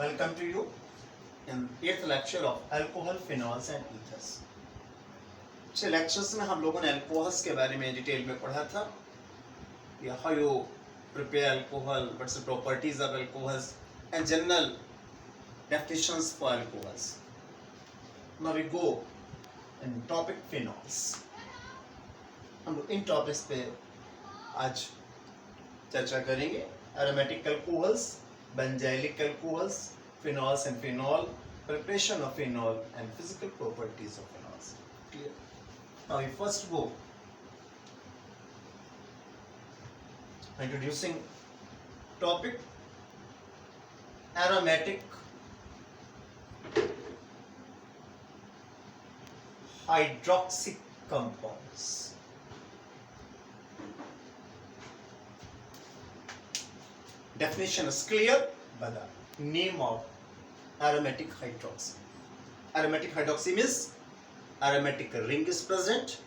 Welcome to you in 8th lecture of alcohol, phenols and ethers. पिछले lectures में हम लोगों ने अल्कोहल्स के बारे में डिटेल में पढ़ा था. How you prepare alcohol, what's the properties of alcohols and general definitions for alcohols. Now we go in topic phenols. हम लोग इन टॉपिक्स पे आज चर्चा करेंगे. Aromatic alcohols, benzylic alcohols, phenols and phenol, preparation of phenol and physical properties of phenols. Clear? Now we first go introducing topic aromatic hydroxy compounds. Definition is clear by the name of aromatic hydroxy. Aromatic hydroxy means aromatic ring is present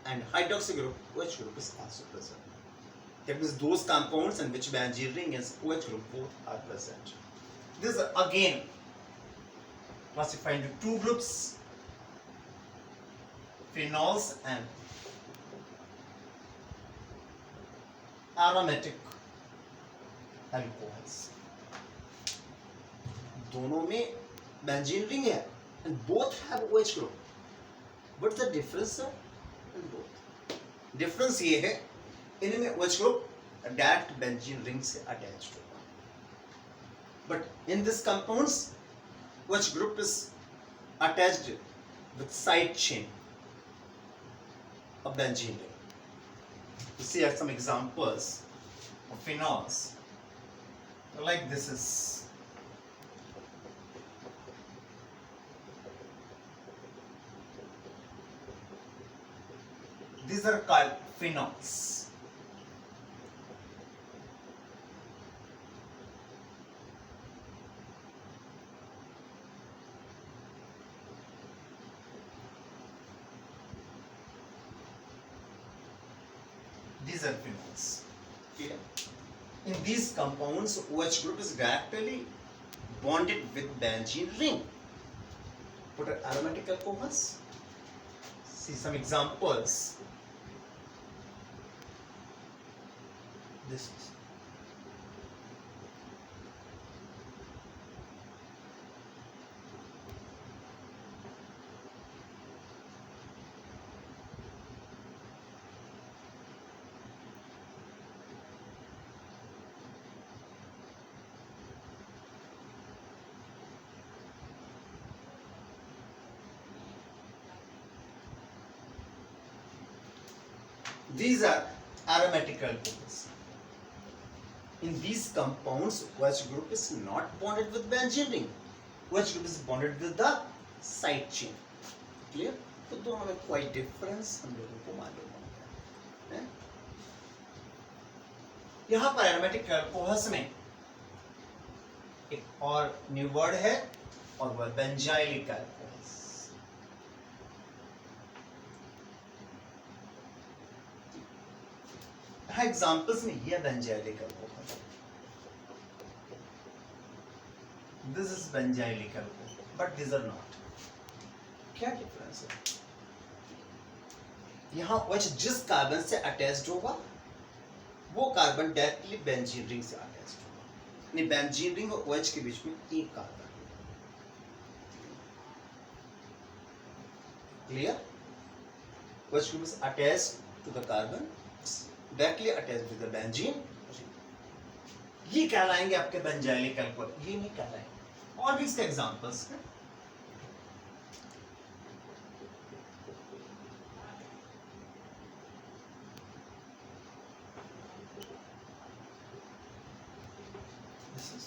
and hydroxy group, OH group is also present. That means those compounds in which benzene ring and OH group both are present. This is again classified into two groups, phenols and aromatic alcohols. दोनों में benzene ring है and both have OH group. What's the difference in both? Difference ये है इनमें OH group direct benzene ring से attached होगा. But in this compounds OH group is attached with side chain of benzene ring. You see at some examples of phenols like this is. These are called phenols. These are phenols. Okay. In these compounds, OH group is directly bonded with benzene ring. What are aromatic alcohols? See some examples. This is these are aromatic alcohols. In these compounds, OH group is not bonded with benzene ring. OH group is bonded with the side chain. Clear? तो दोनों में कोई difference हम लोगों को मालूम हो गया. यहाँ पर aromatic alcohols में एक और new word है और वह benzylic alcohols. Examples में ये benzylic alcohol. This is benzylic alcohol, but these are not. क्या difference है? यहाँ OH जिस कार्बन से अटैच्ड होगा, वो कार्बन डायरेक्टली बेंजीन रिंग से अटैच्ड होगा. नहीं, बेंजीन रिंग और OH के बीच में एक carbon. Clear? OH group is attached to the carbon. Directly attached with the benzene. ये कहलाएंगे आपके बेंजाइलिक अल्कोहल, ये नहीं कहलाएंगे. और भी इसके एग्जांपल्स हैं. This is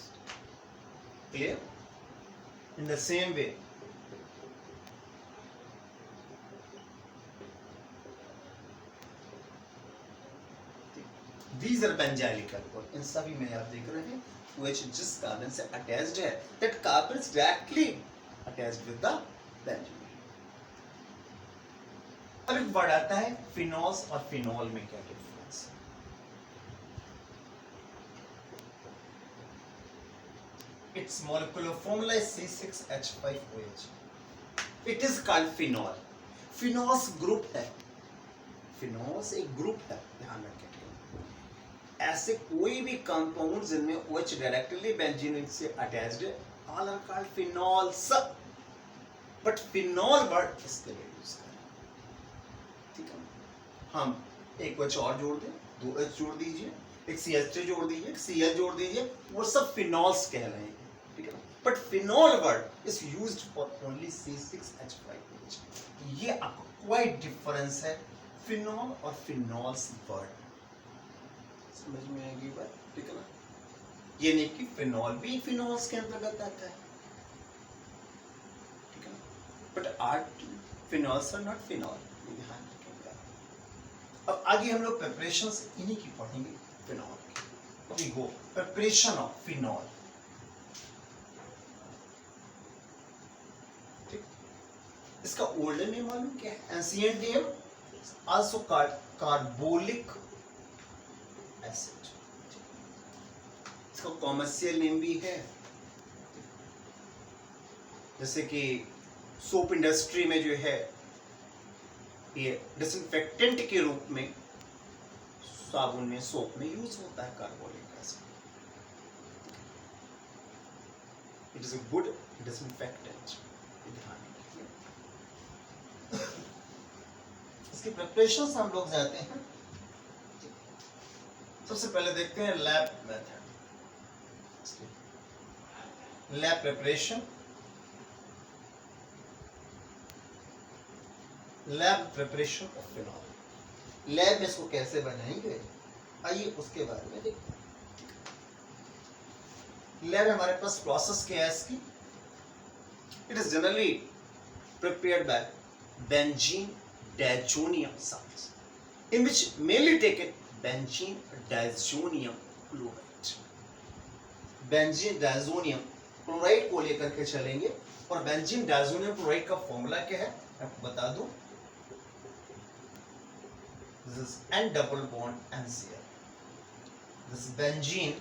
clear. In the same way, these are benzylic alcohol. इन सभी में आप देख रहे हैं OH जिस कार्बन से अटैच्ड है, that carbon is directly attached with the benzene. अब एक वर्ड आता है फिनॉल्स और फिनॉल में क्या डिफरेंस है. its molecular formula is C6H5OH. It is called phenol. Phenols group है, फिनॉल्स एक ग्रुप है, ध्यान रखें। ऐसे कोई भी कंपाउंड जिनमें OH डायरेक्टली बेंजीन से अटैच्ड है, all are called phenols. But phenol word इसके लिए यूज करें, ठीक है। हम एक OH और जोड़ दें, 2 H जोड़ दीजिए, एक CH3 जोड़ दीजिए, एक Cl जोड़ दीजिए, वो सब फिनॉल्स कह रहे हैं, ठीक है। But phenol word is used for only C6H5OH। ये आपको क्वाइट डिफरेंस है फिनॉल और फिनॉल्स वर्ड, समझ में आएगी बात, ठीक है ना। ये नहीं कि फिनॉल भी फिनॉल्स के अंतर्गत आता है, ठीक है ना। But art phenols are not phenol, ध्यान रखिएगा। अब आगे हम लोग प्रिपरेशंस इन्हीं की पढ़ेंगे फिनॉल की। We go preparation of phenol. इसका ओल्ड नेम मालूम क्या है? Ancient name also carbolic acid. इसका कॉमर्शियल नेम भी है, जैसे कि सोप इंडस्ट्री में जो है ये डिसइंफेक्टेंट के रूप में साबुन में, सोप में यूज होता है carbolic acid. It is a good disinfectant, ध्यान रखिए। इसकी प्रिपरेशन हम लोग जाते हैं। सबसे पहले देखते हैं lab method, lab preparation. Lab preparation of phenol, lab में इसको कैसे बनाएंगे, आइए उसके बारे में देखते हैं। लैब में हमारे पास प्रोसेस क्या है इसकी? It is generally prepared by benzene diazonium salts, in which mainly taken benzene diazonium chloride। benzene diazonium chloride को लेकर के चलेंगे, और benzene diazonium chloride का फॉर्मूला क्या है आपको बता दूं। This is N double bond NCl. This benzene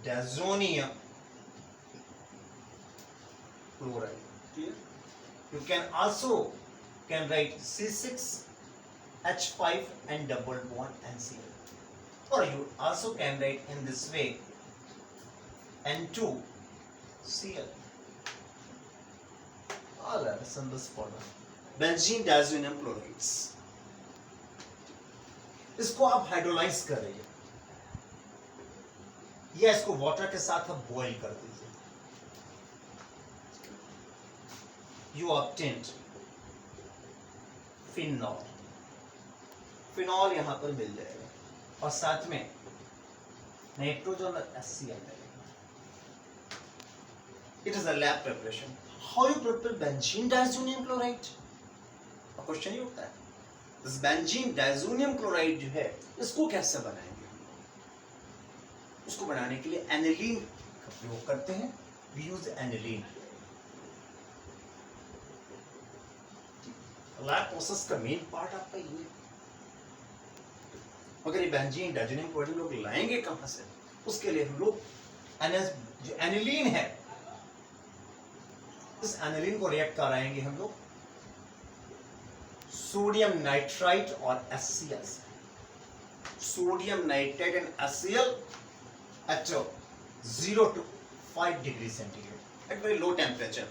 diazonium chloride. Clear? You can also write C6H5 and double bond NCl, or you also can write in this way N2Cl. All are in this formula. Benzene diazonium chlorides. इसको आप hydrolyse करेंगे या इसको water के साथ आप boil कर दीजिए। You obtained phenol, फिनॉल यहां पर मिल जाएगा, और साथ में नाइट्रोजन और HCl मिलेगा। It is a lab preparation. How you prepare benzene diazonium chloride? Question ही उठता है, this benzene diazonium chloride जो है इसको कैसे बनाएंगे हम लोग? उसको बनाने के लिए एनिलीन का प्रयोग करते हैं। We use aniline. Lab process का मेन पार्ट आपका ये। मगर ये बेंजीन डायज़ोनियम क्लोराइड लोग लाएंगे कहां से? उसके लिए हम लोग जो एनिलीन है, इस एनिलीन को रिएक्ट कराएंगे हम लोग सोडियम नाइट्राइट और HCl से। Sodium nitrite and HCl at 0 to 5 degree centigrade at very low temperature.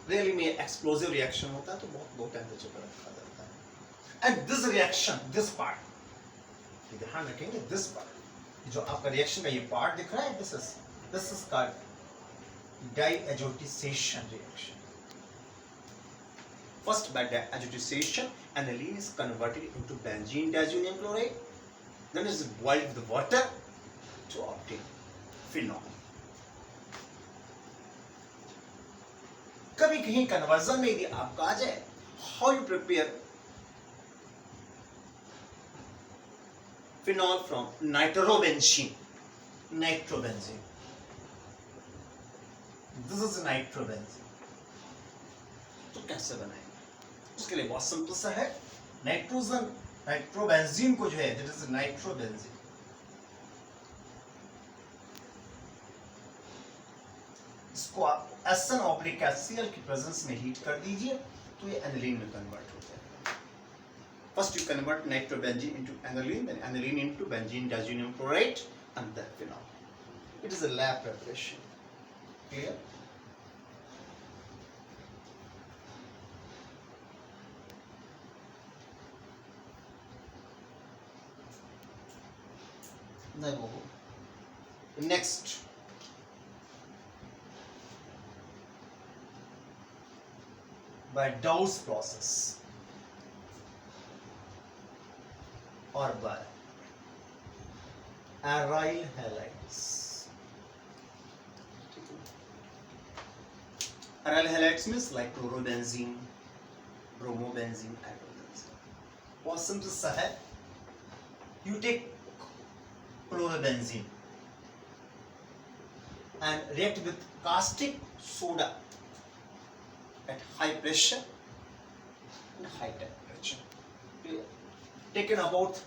Really में एक्सप्लोसिव रिएक्शन होता है तो बहुत लो टेम्परेचर पर रखा जाता है। And this reaction, this part, ध्यान रखेंगे, दिस पार्ट जो आपका रिएक्शन का ये पार्ट दिख रहा है, this is called diazotization reaction. First, by diazotization, aniline is converted into benzene diazonium chloride. Then it is boiled with the water to obtain phenol. कभी कहीं कन्वर्जन में यदि आपका आ जाए, how you prepare phenol from nitrobenzene. Nitrobenzene. This is nitrobenzene. तो कैसे बनाएंगे? उसके लिए बहुत सिंपल सा है। नाइट्रोजन नाइट्रोबेंजीन को जो है दैट इज नाइट्रोबेंजीन, इसको आप SN/HCl की प्रेजेंस में हीट कर दीजिए तो ये एनिलीन में कन्वर्ट हो जाएगा. First you convert nitrobenzene into aniline, then aniline into benzene diazonium chloride and then phenol. It is a lab preparation. Clear? Now next, by Dawes process or by aryl halides. Aryl halides means like chlorobenzene, bromobenzene, iodobenzene. बहुत simple सा है. You take chlorobenzene and react with caustic soda at high pressure and high temperature. Taken about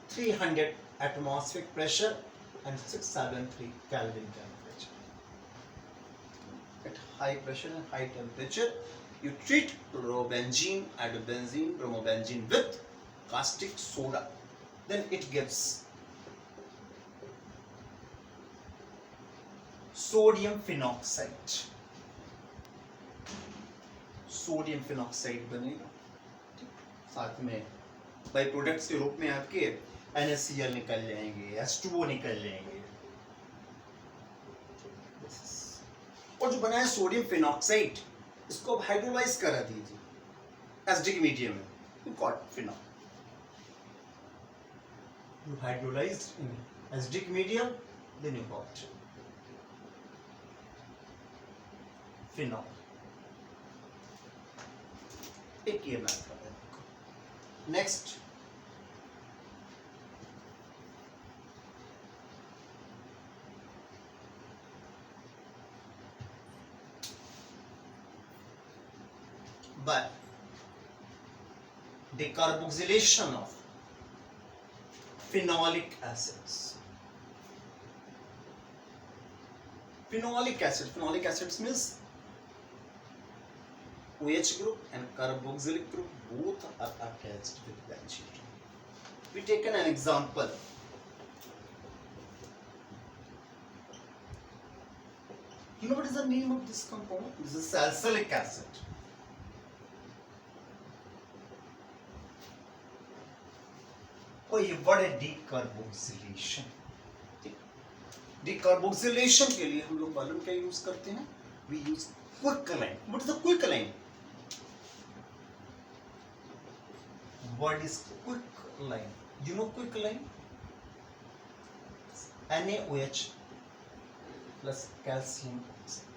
300 atmospheric pressure and 673 Kelvin temperature. At high pressure and high temperature, you treat chlorobenzene, iodobenzene, bromobenzene with caustic soda. Then it gives sodium phenoxide. Sodium phenoxide बनेगा. साथ में by products के रूप में आपके NaCl निकल जाएंगे, H2O निकल जाएंगे. और जो बना है सोडियम फिनॉक्साइड, इसको आप हाइड्रोलाइज करा दीजिए एसिडिक मीडियम में, you got phenol. You hydrolysed in acidic medium, then you got phenol. एक ये मेथड है. Next, by decarboxylation of phenolic acids. Phenolic acids means OH group and carboxylic group both are attached with benzene. We taken an example. You know what is the name of this compound? This is salicylic acid. और ये word है decarboxylation. Decarboxylation के लिए हम लोग मालूम क्या use करते हैं? We use quicklime. What is the quicklime? What is quicklime? You know quicklime? NaOH plus calcium oxide.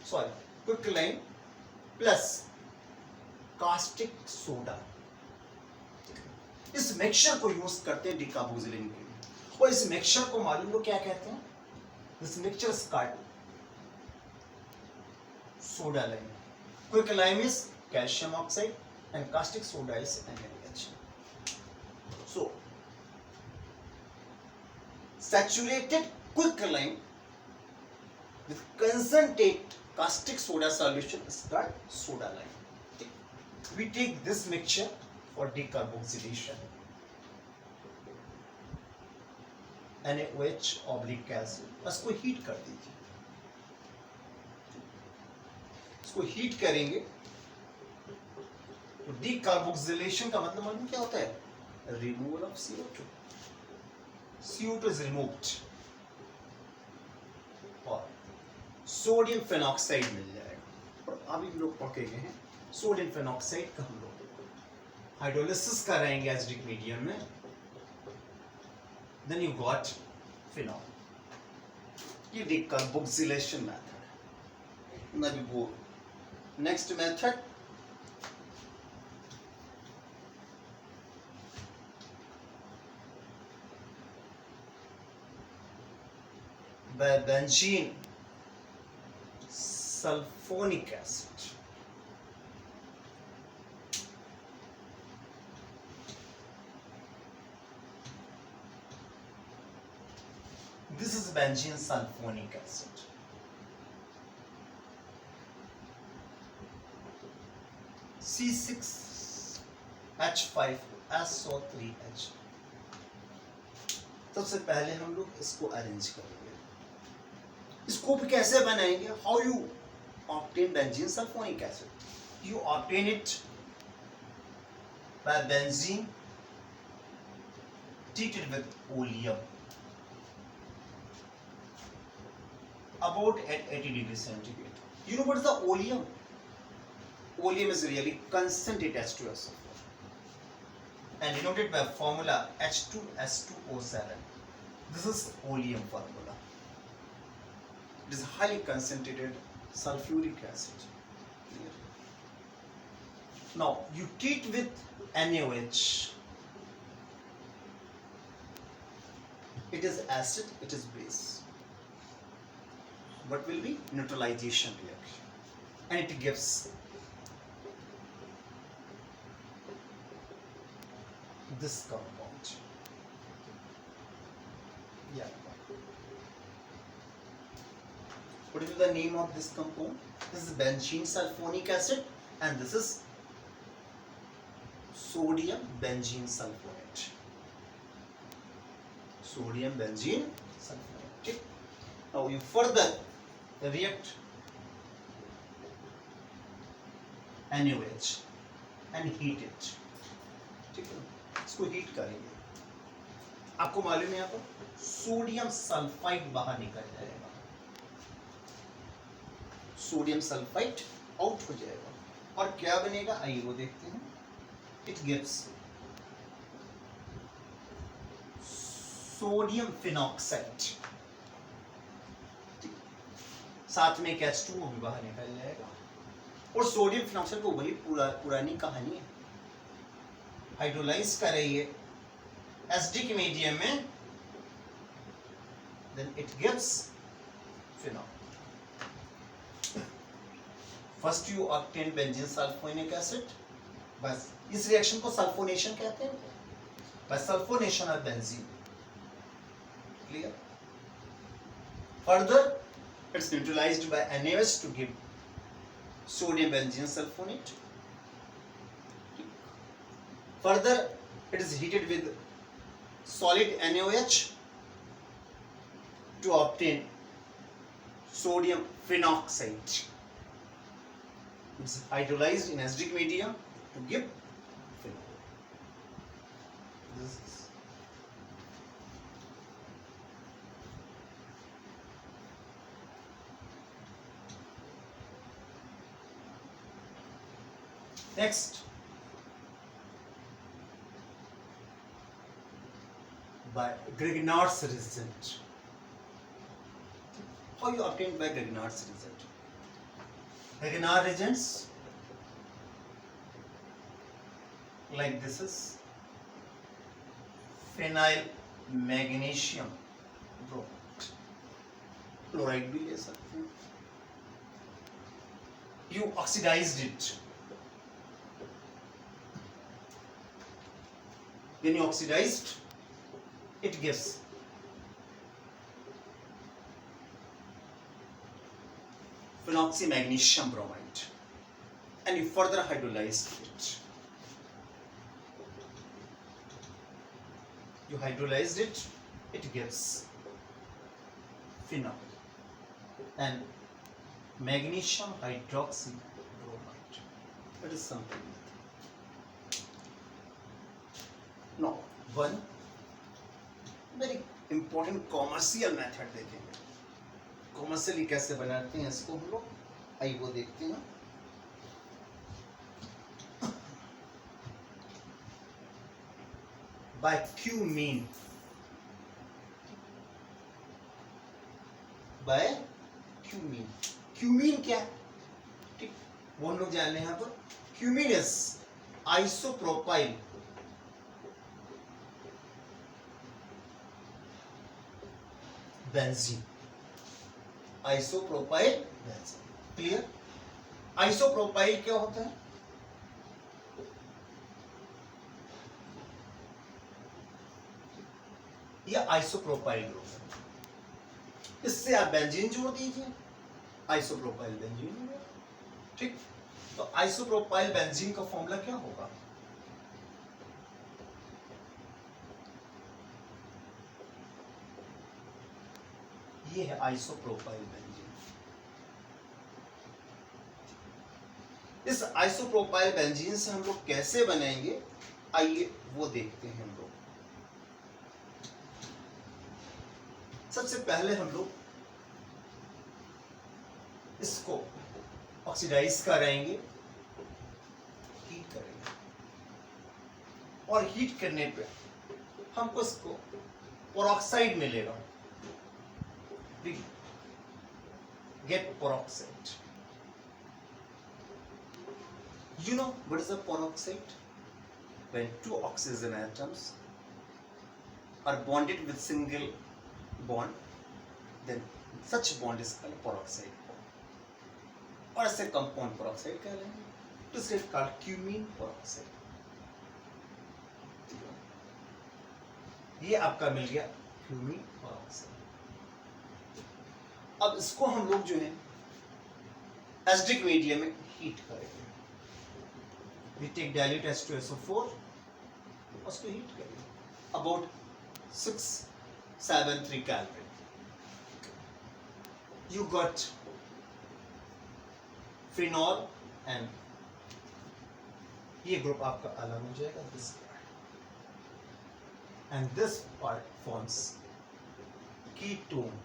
Sorry, quicklime plus caustic soda. इस मिक्सचर को यूज करते हैं डीकार्बोक्सिलेशन के लिए. और इस मिक्सचर को मालूम लो क्या कहते हैं? This mixture is called soda lime. Quicklime is calcium oxide and caustic soda is NaOH. So, saturated quicklime with concentrate caustic soda solution is called soda lime. We take this mixture for decarboxylation. NaOH oblique calcium. इसको heat कर दीजिए. इसको heat करेंगे तो decarboxylation का मतलब मालूम क्या होता है? Removal of CO2. CO2 is removed और सोडियम फेनॉक्साइड मिल जाएगा. और अभी लोग पढ़ के गए हैं सोडियम फेनॉक्साइड का हम लोग हाइड्रोलिसिस कराएंगे एसिडिक मीडियम में. Then you got phenol. ये decarboxylation method है. Now we go next method. By benzene sulfonic acid. This is benzene sulfonic acid. C6H5SO3H. सबसे पहले हम लोग इसको अरेंज करेंगे. इसको भी कैसे बनाएंगे? How you obtain benzene sulphonic acid? You obtain it by benzene treated with oleum about at 80 degrees centigrade. You know what is the oleum? Oleum is really concentrated H2SO4 and denoted by formula H2S2O7. This is oleum formula. It is highly concentrated sulfuric acid. Clear? Now you treat with NaOH. It is acid, it is base. What will be? Neutralization reaction. And it gives this compound. Yeah. What is the name of this compound? This is benzene sulfonic acid and this is sodium benzene sulfonate. Sodium benzene sulfonate. Now you further react NaOH and heat it. ठीक है, इसको heat करेंगे. आपको मालूम है यहाँ पर sodium sulphide बाहर निकल जाएगा. सोडियम सल्फाइड आउट हो जाएगा और क्या बनेगा? आइए वो देखते हैं. It gives sodium phenoxide. साथ में एक H2O भी बाहर निकल जाएगा. और सोडियम फिनॉक्साइड को बड़ी पुरानी कहानी है. हाइड्रोलाइज कर रही है एसिडिक मीडियम में, then it gives phenol. First you obtain benzene sulphonic acid. बस इस रिएक्शन को सल्फोनेशन कहते हैं. बस sulphonation of benzene. Clear? Further, it's neutralized by NaOH to give sodium benzene sulfonate. Further, it is heated with solid NaOH to obtain sodium phenoxide. It's hydrolyzed in acidic medium to give phenol. This is next. By Grignard's reagent. How you obtained by Grignard's reagent? Grignard reagents like this is phenyl magnesium bromide. Chloride भी ले सकते हैं. You oxidized it. When you oxidized, it gives phenoxymagnesium bromide and you further hydrolyzed it. You hydrolyzed it, it gives phenol and magnesium hydroxy bromide. That is something. Now, one very important commercial method देखेंगे. Commercially कैसे बनाते हैं इसको हम लोग, आइए वो देखते हैं. By cumene. By cumene. Cumene क्या? ठीक, वो हम लोग जान लें यहाँ पर. Cumene is isopropyl benzene. Isopropyl benzene. Clear? Isopropyl क्या होता है? यह isopropyl ग्रुप है. इससे आप बेंजीन जोड़ दीजिए, आइसोप्रोपाइल बेंजीन हो गया। ठीक, तो आइसोप्रोपाइल बेंजीन का फॉर्मूला क्या होगा? ये है आइसोप्रोपाइल बेंजीन। इस आइसोप्रोपाइल बेंजीन से हम लोग कैसे बनाएंगे, आइए वो देखते हैं हम लोग। सबसे पहले हम लोग इसको ऑक्सीडाइज कराएंगे, हीट करेंगे, और हीट करने पे हमको इसको पेरोक्साइड मिलेगा, get peroxide. You know what is a peroxide? When two oxygen atoms are bonded with single bond, then such bond is called peroxide bond. और इसे compound peroxide कहलाएंगे, to say called cumene peroxide। ये आपका मिल गया cumene peroxide। अब इसको हम लोग जो है एसिडिक मीडियम में हीट करेंगे। We take dilute H2SO4, उसको हीट करेंगे about 673 Kelvin। You got phenol and ये ग्रुप आपका अलग हो जाएगा, this and this part forms ketone,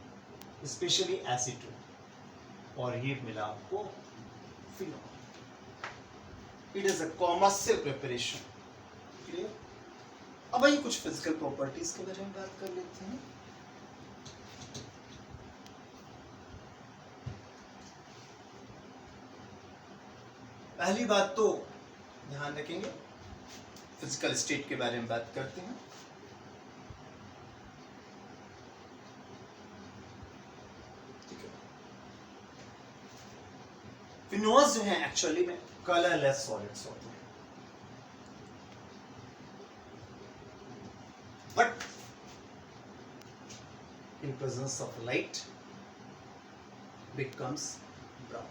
especially acetone, और ये मिला आपको phenol। It is a commercial preparation। Clear? अब आइए कुछ फिजिकल प्रॉपर्टीज के बारे में बात कर लेते हैं। पहली बात तो ध्यान रखेंगे, फिजिकल स्टेट के बारे में बात करते हैं। ठीक है, फिनोल्स जो है एक्चुअली में कलरलेस सॉलिड्स होते हैं, but in presence of light becomes brown,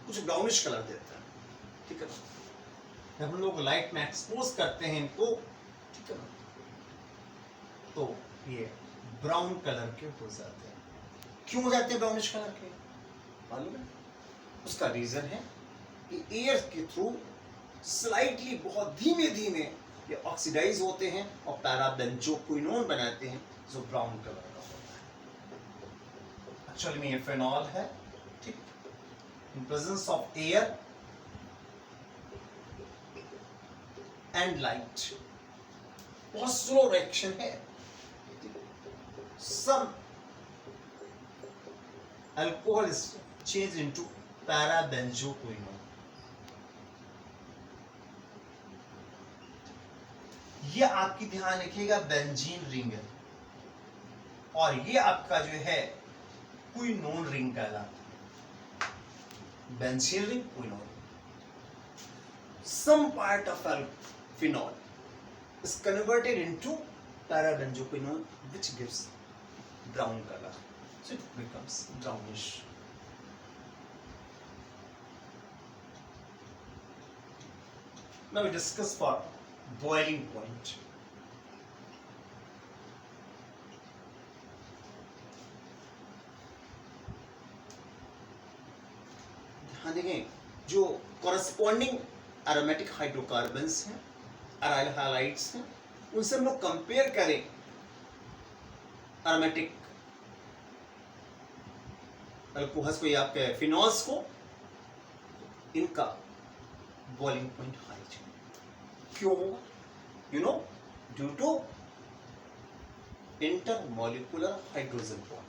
कुछ ब्राउनिश कलर देता है। ठीक है, जब हम लोग लाइट में एक्सपोज करते हैं इनको, ठीक है, तो ये ब्राउन कलर के हो जाते हैं। क्यों हो जाते हैं ब्राउनिश कलर के, मालूम है? उसका रीजन है कि एयर के थ्रू स्लाइटली बहुत धीमे धीमे ये ऑक्सीडाइज होते हैं और पैराबेंजोक्विनोन बनाते हैं जो ब्राउन कलर का होता है। एक्चुअली में ये फेनॉल है। ठीक, in presence of air and light बहुत स्लो रिएक्शन है। सम अल्कोहल इज चेंज इनटू पैराबेंजोक्विनोन। ये आपकी ध्यान रखिएगा बेंजीन रिंग है, और ये आपका जो है क्विनोन रिंग कहलाता है। Benzene ring, quinone. Some part of phenol is converted into parabenzoquinone, which gives brown color, so it becomes brownish। Now we discuss for boiling point। ध्यान देंगे, जो corresponding एरोमेटिक हाइड्रोकार्बन्स हैं, अराइल हैलाइड्स हैं, उनसे हम लोग कंपेयर करें aromatic alcohols को या आपके फिनॉल्स को, इनका बॉइलिंग पॉइंट हाई चाहिए। क्यों होगा? You know, due to intermolecular hydrogen bonding.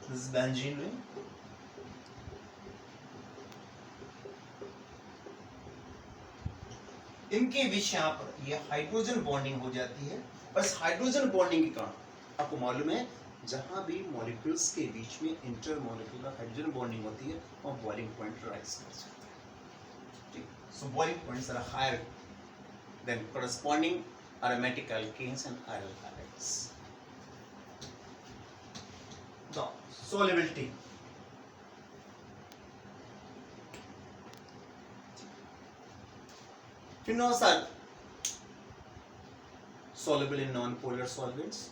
This is benzene ring। इनके बीच यहाँ पर ये हाइड्रोजन बॉन्डिंग हो जाती है, और इस हाइड्रोजन बॉन्डिंग के कारण आपको मालूम है जहां भी मॉलिक्यूल्स के बीच में इंटरमॉलिक्यूलर हाइड्रोजन बॉन्डिंग होती है वहाँ बॉइलिंग पॉइंट राइज कर जाता है। ठीक, so boiling points are higher then corresponding aromatic alkanes and aryl halides. The solubility. Phenols are soluble in non-polar solvents.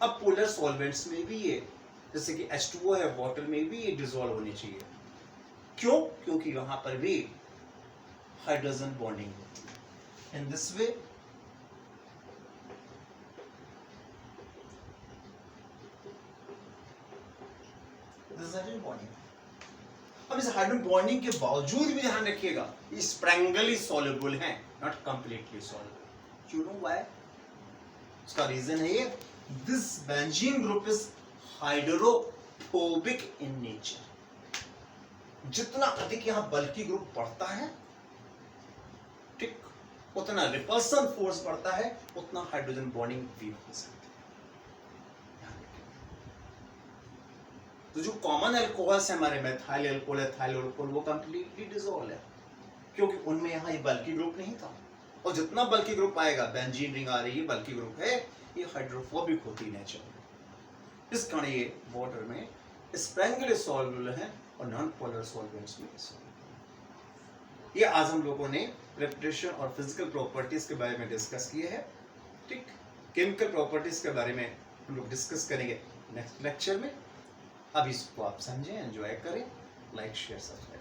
अब पोलर सॉल्वेंट्स में भी ये, जैसे कि H2O है वाटर में भी ये डिसॉल्व होनी चाहिए. क्यों? क्योंकि वहां पर भी हाइड्रोजन बॉन्डिंग होती है. In this way this hydrogen bonding. अब इस हाइड्रोजन बॉन्डिंग के बावजूद भी ध्यान रखिएगा ये स्प्रैंगली सॉल्युबल हैं, not completely soluble. You know why? उसका रीजन है ये, this benzene group is hydrophobic in nature. जितना अधिक यहां बल्कि ग्रुप बढ़ता है, ठीक, उतना रिपल्सन फोर्स बढ़ता है, उतना हाइड्रोजन बॉन्डिंग वीक हो सकती है. तो जो कॉमन अल्कोहल्स है हमारे, मेथाइल अल्कोहल, एथाइल अल्कोहल, वो कंप्लीटली डिसॉल्व है, क्योंकि उनमें यहाँ ये बल्कि ग्रुप नहीं था. और जितना बल्कि ग्रुप आएगा, बेंजीन रिंग आ रही है, बल्कि ग्रुप है, ये हाइड्रोफोबिक होती नेचर में. इस कारण ये वाटर में स्प्रैंगली सॉल्युबल है और नॉन पोलर सॉल्वेंट्स में सॉल्युबल. ये आज हम लोगों ने रेपुटेशन और फिजिकल प्रॉपर्टीज के बारे में डिस्कस किए हैं. ठीक, केमिकल प्रॉपर्टीज के बारे में हम लोग डिस्कस करेंगे नेक्स्ट लेक्चर में. अब इसको आप समझें, एंजॉय करें, लाइक शेयर सब्सक्राइब.